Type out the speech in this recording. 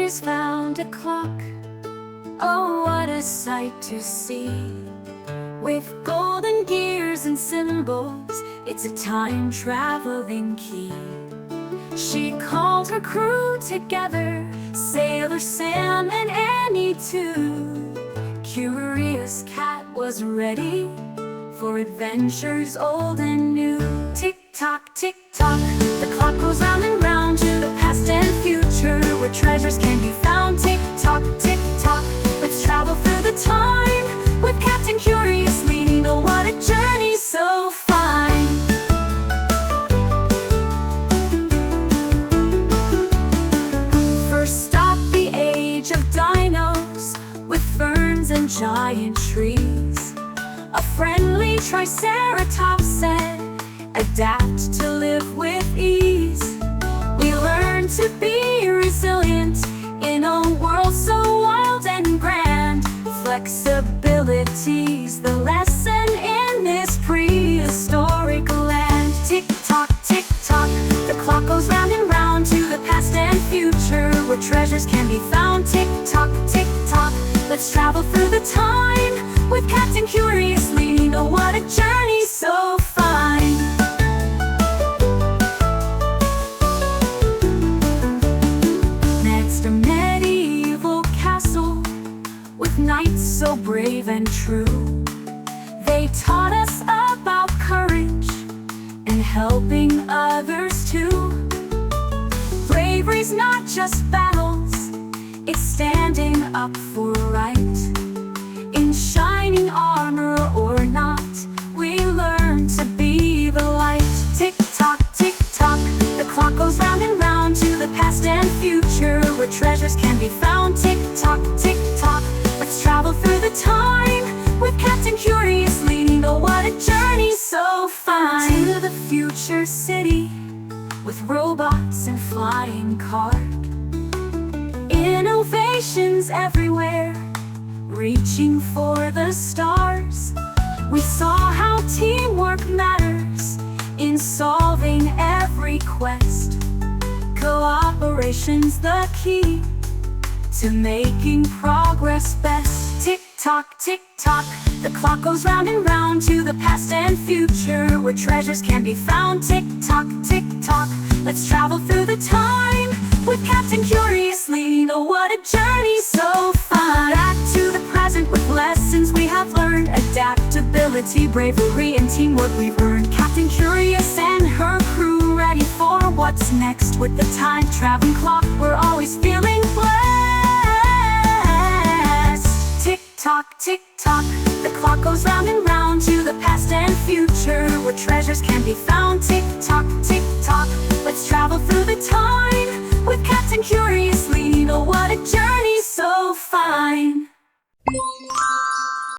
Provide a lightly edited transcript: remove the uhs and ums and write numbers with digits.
engineers found a clock. Oh, what a sight to see! With golden gears and symbols, it's a time-traveling key. She called her crew together, Sailor Sam and Annie too. Curious Cat was ready for adventures old and new. Tick-tock, tick-tock, the clock goes round and round to the past and future, where treasures can be found. Tick-tock, tick-tock, let's travel through the time with Captain Curious leading. Oh, what a journey so fine! First stop, the age of dinos, with ferns and giant trees. A friendly Triceratops said, adapt to live with ease. We learn to be resilient in a world so wild and grand. Flexibility's the lesson in this prehistoric land. Tick-tock, tick-tock, the clock goes round and round to the past and future, where treasures can be found. Tick-tock, tick-tock, let's travel through the time with Captain Curious leading. Oh, what a journey so fine! Next, a medieval castle with knights so brave and true. They taught us about courage and helping others too. Bravery's not just battles, it's standing up for right. In shining armor or not, we learn to be the light. Tick-tock, tick-tock, the clock goes round and round to the past and future, where treasures can be found. Tick-tock, tick-tock, let's travel through the time with Captain Curious leading. Oh, what a journey so fine! To the future city with robots and flying cars. Innovations everywhere, reaching for the stars. We saw how teamwork matters in solving every quest. Cooperation's the key to making progress best. Tick-tock, tick-tock, the clock goes round and round to the past and future, where treasures can be found. Tick-tock, tick-tock, let's travel through the time with Captain Curious leading. Oh, what a journey so fun! Back to the present with lessons we have learned. Adaptability, bravery, and teamwork we've earned. Captain Curious and her crew ready for what's next. With the time-traveling clock, we're always feeling blessed. Tick-tock, tick-tock, the clock goes round and round to the past and future, where treasures can be found. Tick-tock, tick-tock, let's travel through the time